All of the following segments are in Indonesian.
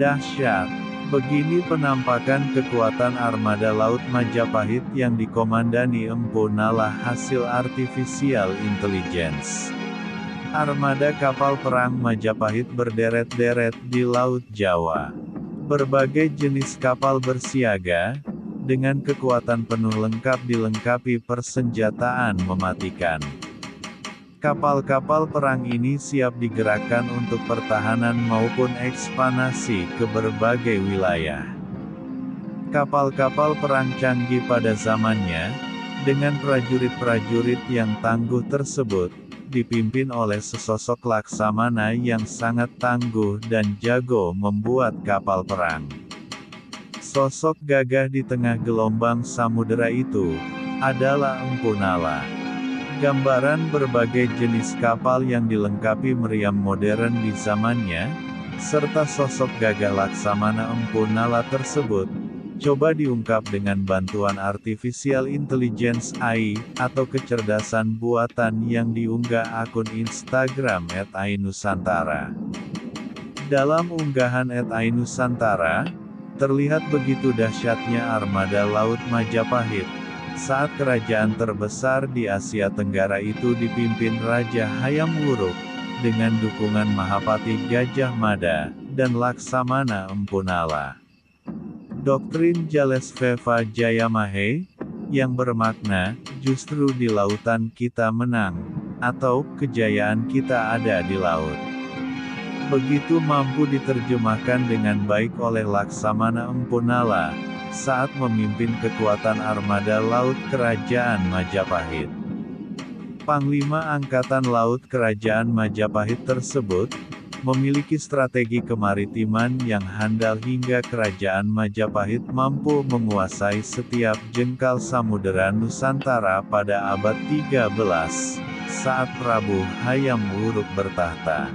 Dahsyat! Begini penampakan kekuatan armada laut Majapahit yang dikomandani Empu Nala hasil artificial intelligence. Armada kapal perang Majapahit berderet-deret di Laut Jawa. Berbagai jenis kapal bersiaga, dengan kekuatan penuh lengkap dilengkapi persenjataan mematikan. Kapal-kapal perang ini siap digerakkan untuk pertahanan maupun ekspansi ke berbagai wilayah. Kapal-kapal perang canggih pada zamannya, dengan prajurit-prajurit yang tangguh tersebut, dipimpin oleh sesosok laksamana yang sangat tangguh dan jago membuat kapal perang. Sosok gagah di tengah gelombang samudera itu, adalah Empu Nala. Gambaran berbagai jenis kapal yang dilengkapi meriam modern di zamannya, serta sosok gagah laksamana Empu Nala tersebut, coba diungkap dengan bantuan artificial intelligence AI, atau kecerdasan buatan yang diunggah akun Instagram @ainusantara. Dalam unggahan @ainusantara, terlihat begitu dahsyatnya armada laut Majapahit, saat kerajaan terbesar di Asia Tenggara itu dipimpin Raja Hayam Wuruk, dengan dukungan Mahapati Gajah Mada, dan Laksamana Empu Nala. Doktrin Jales Veva Jayamahe, yang bermakna, justru di lautan kita menang, atau, kejayaan kita ada di laut. Begitu mampu diterjemahkan dengan baik oleh Laksamana Empu Nala, saat memimpin kekuatan armada laut Kerajaan Majapahit. Panglima Angkatan Laut Kerajaan Majapahit tersebut, memiliki strategi kemaritiman yang handal hingga Kerajaan Majapahit mampu menguasai setiap jengkal samudera Nusantara pada abad 13, saat Prabu Hayam Wuruk bertahta.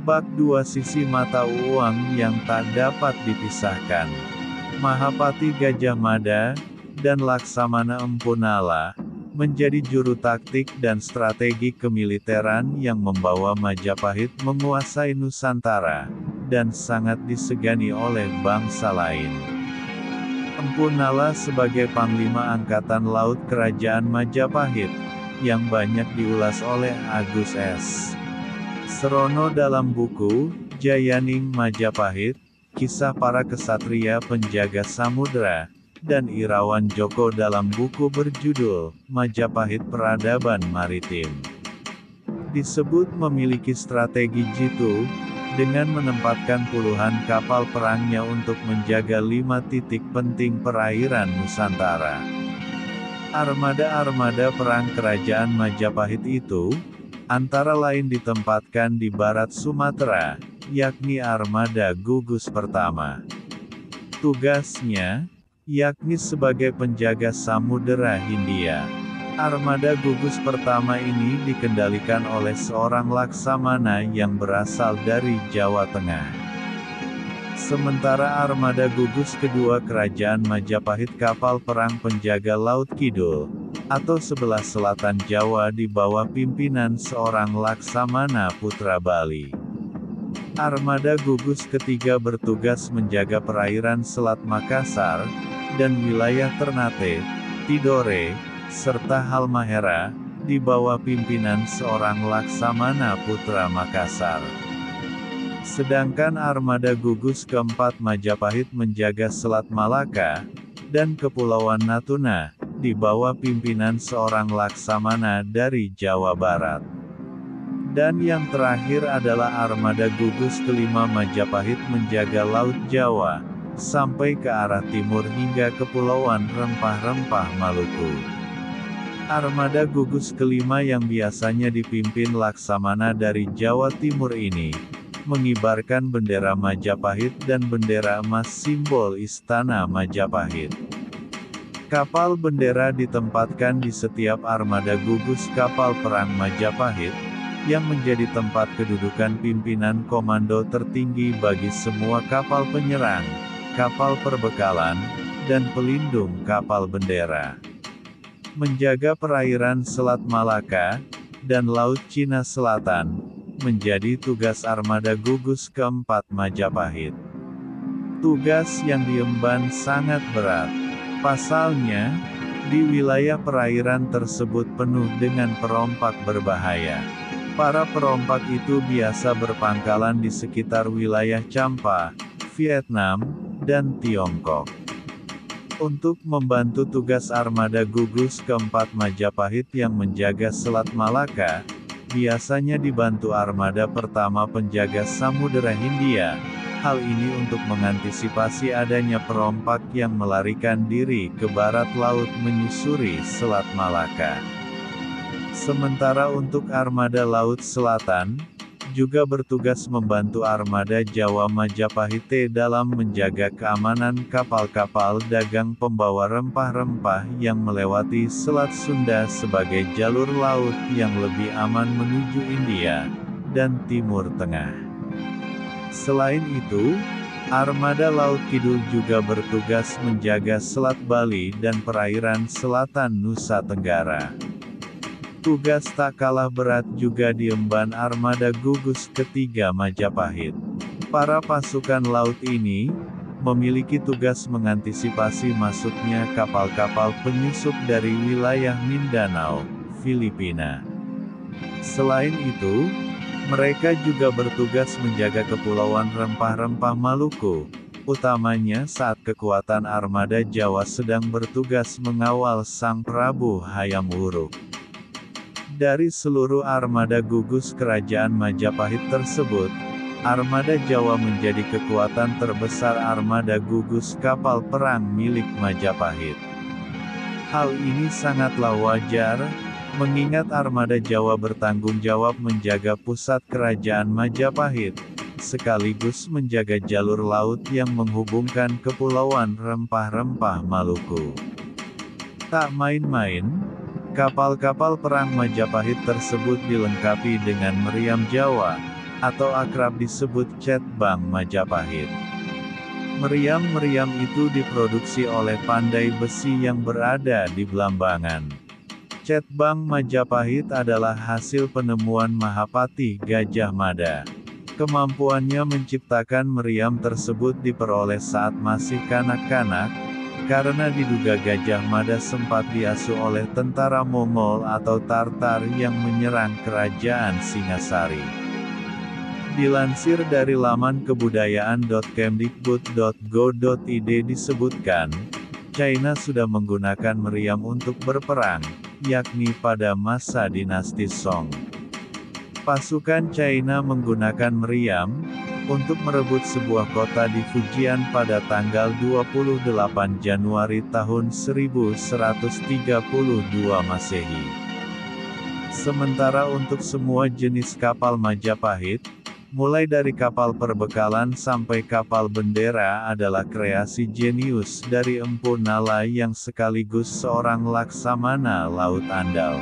Bak dua sisi mata uang yang tak dapat dipisahkan. Mahapati Gajah Mada, dan Laksamana Empu Nala, menjadi juru taktik dan strategi kemiliteran yang membawa Majapahit menguasai Nusantara, dan sangat disegani oleh bangsa lain. Empu Nala sebagai Panglima Angkatan Laut Kerajaan Majapahit, yang banyak diulas oleh Agus S. Serono dalam buku, Jayaning Majapahit, Kisah Para Kesatria Penjaga Samudra, dan Irawan Djoko dalam buku berjudul, Majapahit Peradaban Maritim. Disebut memiliki strategi jitu, dengan menempatkan puluhan kapal perangnya untuk menjaga 5 titik penting perairan Nusantara. Armada-armada perang Kerajaan Majapahit itu, antara lain ditempatkan di barat Sumatera, yakni Armada Gugus Pertama. Tugasnya, yakni sebagai penjaga Samudera Hindia. Armada Gugus Pertama ini dikendalikan oleh seorang laksamana yang berasal dari Jawa Tengah. Sementara Armada Gugus Kedua Kerajaan Majapahit kapal perang penjaga Laut Kidul, atau sebelah selatan Jawa di bawah pimpinan seorang laksamana putra Bali. Armada Gugus Ketiga bertugas menjaga perairan Selat Makassar, dan wilayah Ternate, Tidore, serta Halmahera, di bawah pimpinan seorang laksamana putra Makassar. Sedangkan Armada Gugus Keempat Majapahit menjaga Selat Malaka, dan Kepulauan Natuna, di bawah pimpinan seorang laksamana dari Jawa Barat. Dan yang terakhir adalah Armada Gugus Kelima Majapahit menjaga Laut Jawa, sampai ke arah timur hingga Kepulauan Rempah-Rempah Maluku. Armada Gugus Kelima yang biasanya dipimpin laksamana dari Jawa Timur ini, mengibarkan bendera Majapahit dan bendera emas simbol Istana Majapahit. Kapal bendera ditempatkan di setiap armada gugus kapal perang Majapahit, yang menjadi tempat kedudukan pimpinan komando tertinggi bagi semua kapal penyerang, kapal perbekalan, dan pelindung kapal bendera. Menjaga perairan Selat Malaka, dan Laut Cina Selatan, menjadi tugas Armada Gugus Keempat Majapahit. Tugas yang diemban sangat berat. Pasalnya, di wilayah perairan tersebut penuh dengan perompak berbahaya. Para perompak itu biasa berpangkalan di sekitar wilayah Champa, Vietnam, dan Tiongkok. Untuk membantu tugas armada gugus keempat Majapahit yang menjaga Selat Malaka, biasanya dibantu armada pertama penjaga Samudera Hindia. Hal ini untuk mengantisipasi adanya perompak yang melarikan diri ke barat laut menyusuri Selat Malaka. Sementara untuk armada Laut Selatan, juga bertugas membantu armada Jawa Majapahit dalam menjaga keamanan kapal-kapal dagang pembawa rempah-rempah yang melewati Selat Sunda sebagai jalur laut yang lebih aman menuju India dan Timur Tengah. Selain itu, armada Laut Kidul juga bertugas menjaga Selat Bali dan perairan selatan Nusa Tenggara. Tugas tak kalah berat juga diemban armada gugus ketiga Majapahit. Para pasukan laut ini memiliki tugas mengantisipasi masuknya kapal-kapal penyusup dari wilayah Mindanao, Filipina. Selain itu, mereka juga bertugas menjaga kepulauan rempah-rempah Maluku, utamanya saat kekuatan armada Jawa sedang bertugas mengawal Sang Prabu Hayam Wuruk. Dari seluruh armada gugus kerajaan Majapahit tersebut, armada Jawa menjadi kekuatan terbesar armada gugus kapal perang milik Majapahit. Hal ini sangatlah wajar, mengingat armada Jawa bertanggung jawab menjaga pusat kerajaan Majapahit, sekaligus menjaga jalur laut yang menghubungkan kepulauan rempah-rempah Maluku. Tak main-main, kapal-kapal perang Majapahit tersebut dilengkapi dengan meriam Jawa, atau akrab disebut Cetbang Majapahit. Meriam-meriam itu diproduksi oleh Pandai Besi yang berada di Blambangan. Cetbang Majapahit adalah hasil penemuan Mahapati Gajah Mada. Kemampuannya menciptakan meriam tersebut diperoleh saat masih kanak-kanak, karena diduga Gajah Mada sempat diasuh oleh tentara Mongol atau Tartar yang menyerang kerajaan Singasari. Dilansir dari laman kebudayaan.kemdikbud.go.id disebutkan, China sudah menggunakan meriam untuk berperang, yakni pada masa dinasti Song. Pasukan China menggunakan meriam untuk merebut sebuah kota di Fujian pada tanggal 28 Januari tahun 1132 Masehi. Sementara untuk semua jenis kapal Majapahit, mulai dari kapal perbekalan sampai kapal bendera adalah kreasi jenius dari Empu Nala yang sekaligus seorang laksamana laut andal.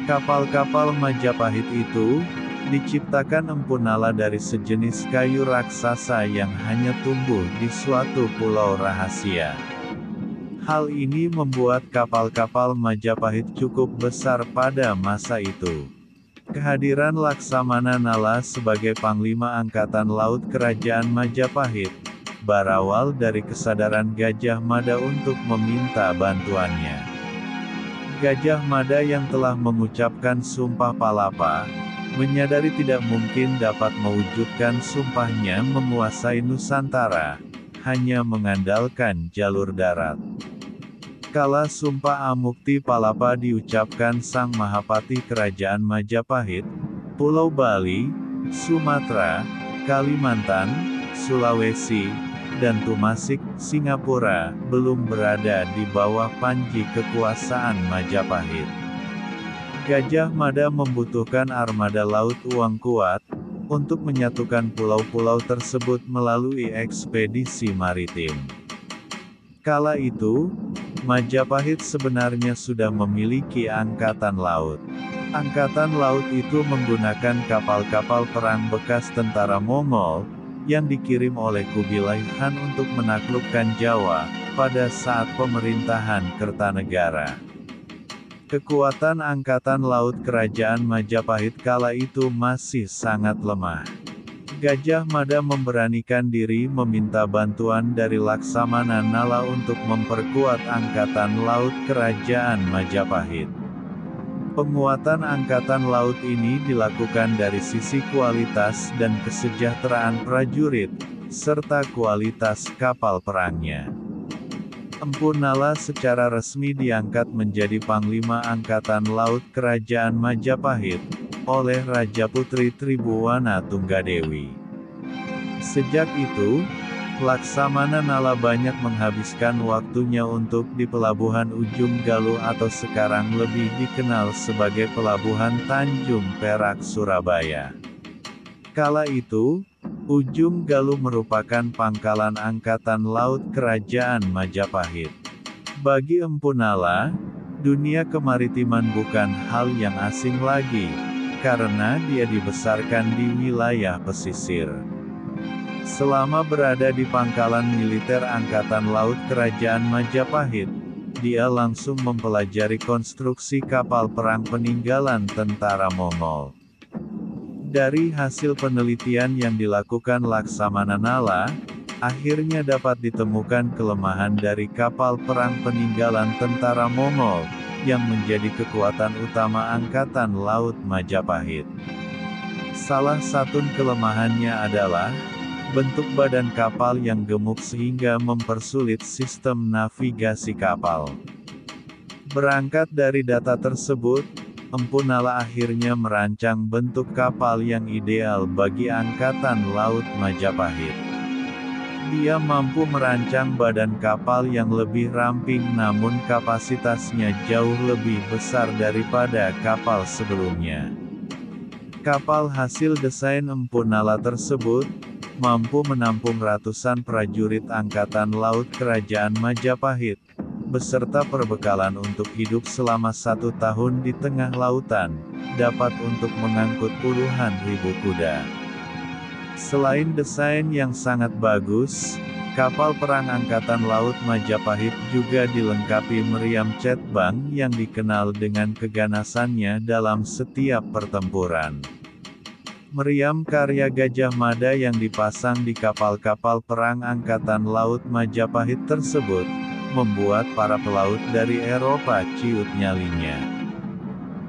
Kapal-kapal Majapahit itu diciptakan Empu Nala dari sejenis kayu raksasa yang hanya tumbuh di suatu pulau rahasia. Hal ini membuat kapal-kapal Majapahit cukup besar pada masa itu. Kehadiran Laksamana Nala sebagai Panglima Angkatan Laut Kerajaan Majapahit berawal dari kesadaran Gajah Mada untuk meminta bantuannya. Gajah Mada yang telah mengucapkan Sumpah Palapa, menyadari tidak mungkin dapat mewujudkan sumpahnya menguasai Nusantara, hanya mengandalkan jalur darat. Kala Sumpah Amukti Palapa diucapkan Sang Mahapati Kerajaan Majapahit, Pulau Bali, Sumatera, Kalimantan, Sulawesi, dan Tumasik, Singapura, belum berada di bawah panji kekuasaan Majapahit. Gajah Mada membutuhkan armada laut uang kuat, untuk menyatukan pulau-pulau tersebut melalui ekspedisi maritim. Kala itu, Majapahit sebenarnya sudah memiliki angkatan laut. Angkatan laut itu menggunakan kapal-kapal perang bekas tentara Mongol, yang dikirim oleh Kubilai Khan untuk menaklukkan Jawa, pada saat pemerintahan Kertanegara. Kekuatan angkatan laut kerajaan Majapahit kala itu masih sangat lemah. Gajah Mada memberanikan diri meminta bantuan dari Laksamana Nala untuk memperkuat Angkatan Laut Kerajaan Majapahit. Penguatan Angkatan Laut ini dilakukan dari sisi kualitas dan kesejahteraan prajurit, serta kualitas kapal perangnya. Empu Nala secara resmi diangkat menjadi Panglima Angkatan Laut Kerajaan Majapahit, oleh Raja Putri Tribhuwana Tunggadewi. Sejak itu, Laksamana Nala banyak menghabiskan waktunya untuk di Pelabuhan Ujung Galuh atau sekarang lebih dikenal sebagai Pelabuhan Tanjung Perak Surabaya. Kala itu, Ujung Galuh merupakan pangkalan Angkatan Laut Kerajaan Majapahit. Bagi Empu Nala, dunia kemaritiman bukan hal yang asing lagi, karena dia dibesarkan di wilayah pesisir. Selama berada di pangkalan militer Angkatan Laut Kerajaan Majapahit, dia langsung mempelajari konstruksi kapal perang peninggalan tentara Mongol. Dari hasil penelitian yang dilakukan Laksamana Nala, akhirnya dapat ditemukan kelemahan dari kapal perang peninggalan tentara Mongol, yang menjadi kekuatan utama Angkatan Laut Majapahit. Salah satu kelemahannya adalah bentuk badan kapal yang gemuk sehingga mempersulit sistem navigasi kapal. Berangkat dari data tersebut, Empu Nala akhirnya merancang bentuk kapal yang ideal bagi Angkatan Laut Majapahit. Dia mampu merancang badan kapal yang lebih ramping namun kapasitasnya jauh lebih besar daripada kapal sebelumnya. Kapal hasil desain Empu Nala tersebut mampu menampung ratusan prajurit Angkatan Laut Kerajaan Majapahit, beserta perbekalan untuk hidup selama 1 tahun di tengah lautan, dapat untuk mengangkut puluhan ribu kuda. Selain desain yang sangat bagus, kapal perang Angkatan Laut Majapahit juga dilengkapi meriam cetbang yang dikenal dengan keganasannya dalam setiap pertempuran. Meriam karya Gajah Mada yang dipasang di kapal-kapal perang Angkatan Laut Majapahit tersebut, membuat para pelaut dari Eropa ciut nyalinya.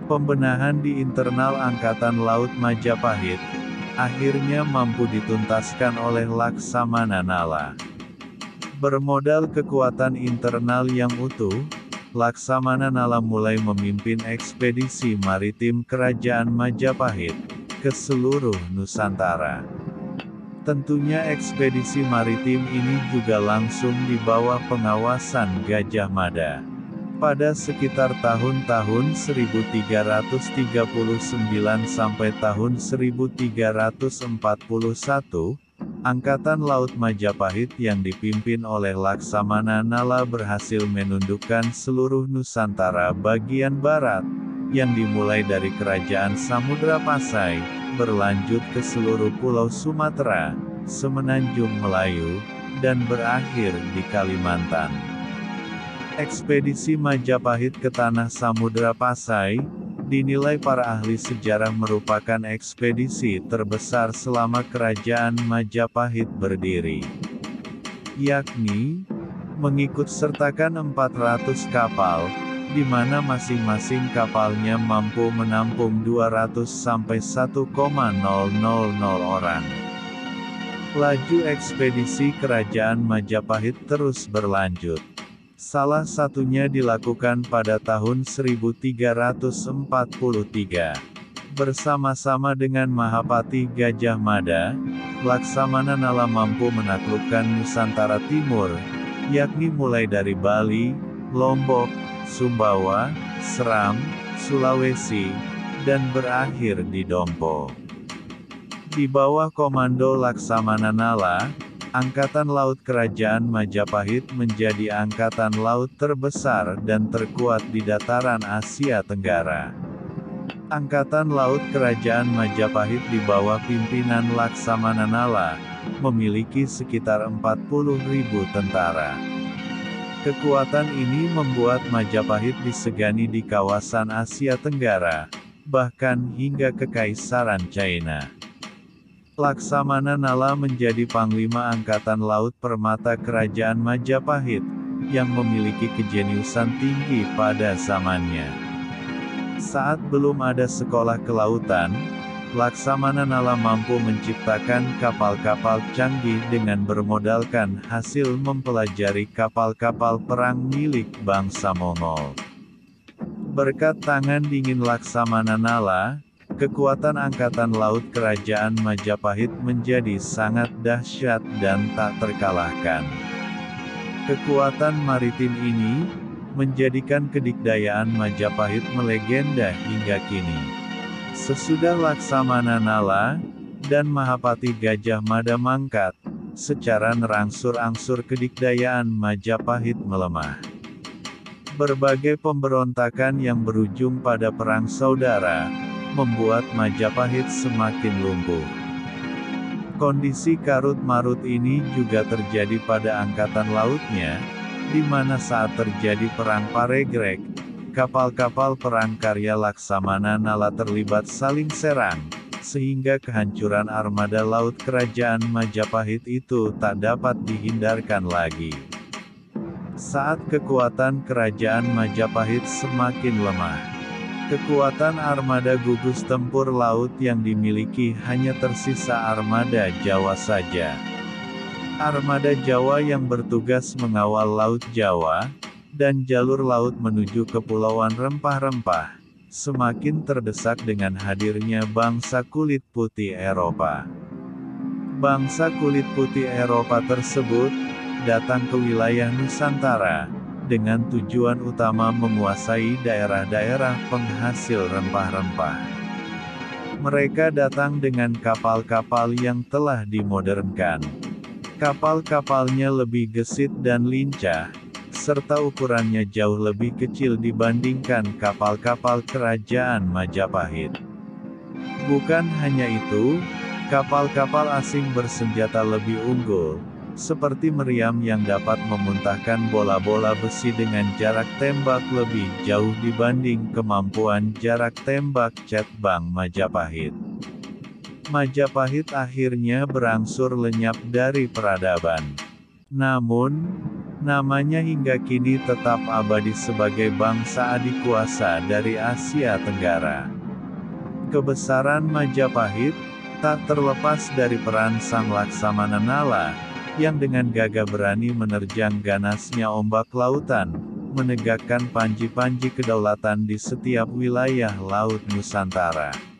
Pembenahan di internal Angkatan Laut Majapahit, akhirnya mampu dituntaskan oleh Laksamana Nala. Bermodal kekuatan internal yang utuh, Laksamana Nala mulai memimpin ekspedisi maritim Kerajaan Majapahit ke seluruh Nusantara. Tentunya ekspedisi maritim ini juga langsung di bawah pengawasan Gajah Mada. Pada sekitar tahun-tahun 1339 sampai tahun 1341, Angkatan Laut Majapahit yang dipimpin oleh Laksamana Nala berhasil menundukkan seluruh Nusantara bagian barat, yang dimulai dari Kerajaan Samudra Pasai, berlanjut ke seluruh Pulau Sumatera, Semenanjung Melayu, dan berakhir di Kalimantan. Ekspedisi Majapahit ke Tanah Samudra Pasai, dinilai para ahli sejarah merupakan ekspedisi terbesar selama Kerajaan Majapahit berdiri. Yakni, mengikut sertakan 400 kapal, di mana masing-masing kapalnya mampu menampung 200 sampai 1,000 orang. Laju ekspedisi Kerajaan Majapahit terus berlanjut. Salah satunya dilakukan pada tahun 1343. Bersama-sama dengan Mahapati Gajah Mada, Laksamana Nala mampu menaklukkan Nusantara Timur, yakni mulai dari Bali, Lombok, Sumbawa, Seram, Sulawesi, dan berakhir di Dompo. Di bawah komando Laksamana Nala, Angkatan Laut Kerajaan Majapahit menjadi angkatan laut terbesar dan terkuat di dataran Asia Tenggara. Angkatan Laut Kerajaan Majapahit di bawah pimpinan Laksamana Nala, memiliki sekitar 40.000 tentara. Kekuatan ini membuat Majapahit disegani di kawasan Asia Tenggara, bahkan hingga Kekaisaran China. Laksamana Nala menjadi Panglima Angkatan Laut Permata Kerajaan Majapahit, yang memiliki kejeniusan tinggi pada zamannya. Saat belum ada sekolah kelautan, Laksamana Nala mampu menciptakan kapal-kapal canggih dengan bermodalkan hasil mempelajari kapal-kapal perang milik bangsa Mongol. Berkat tangan dingin Laksamana Nala, kekuatan Angkatan Laut Kerajaan Majapahit menjadi sangat dahsyat dan tak terkalahkan. Kekuatan maritim ini menjadikan kedikdayaan Majapahit melegenda hingga kini. Sesudah Laksamana Nala dan Mahapati Gajah Mada mangkat, secara nerangsur-angsur kedikdayaan Majapahit melemah. Berbagai pemberontakan yang berujung pada perang saudara membuat Majapahit semakin lumpuh. Kondisi karut-marut ini juga terjadi pada angkatan lautnya, di mana saat terjadi perang Paregrek, kapal-kapal perang karya Laksamana Nala terlibat saling serang, sehingga kehancuran armada laut kerajaan Majapahit itu tak dapat dihindarkan lagi. Saat kekuatan kerajaan Majapahit semakin lemah, kekuatan armada gugus tempur laut yang dimiliki hanya tersisa armada Jawa saja. Armada Jawa yang bertugas mengawal Laut Jawa, dan jalur laut menuju Kepulauan Rempah-Rempah, semakin terdesak dengan hadirnya bangsa kulit putih Eropa. Bangsa kulit putih Eropa tersebut datang ke wilayah Nusantara, dengan tujuan utama menguasai daerah-daerah penghasil rempah-rempah. Mereka datang dengan kapal-kapal yang telah dimodernkan. Kapal-kapalnya lebih gesit dan lincah, serta ukurannya jauh lebih kecil dibandingkan kapal-kapal kerajaan Majapahit. Bukan hanya itu, kapal-kapal asing bersenjata lebih unggul, seperti meriam yang dapat memuntahkan bola-bola besi dengan jarak tembak lebih jauh dibanding kemampuan jarak tembak Cetbang Majapahit. Majapahit akhirnya berangsur lenyap dari peradaban. Namun, namanya hingga kini tetap abadi sebagai bangsa adikuasa dari Asia Tenggara. Kebesaran Majapahit tak terlepas dari peran Sang Laksamana Nala, yang dengan gagah berani menerjang ganasnya ombak lautan, menegakkan panji-panji kedaulatan di setiap wilayah Laut Nusantara.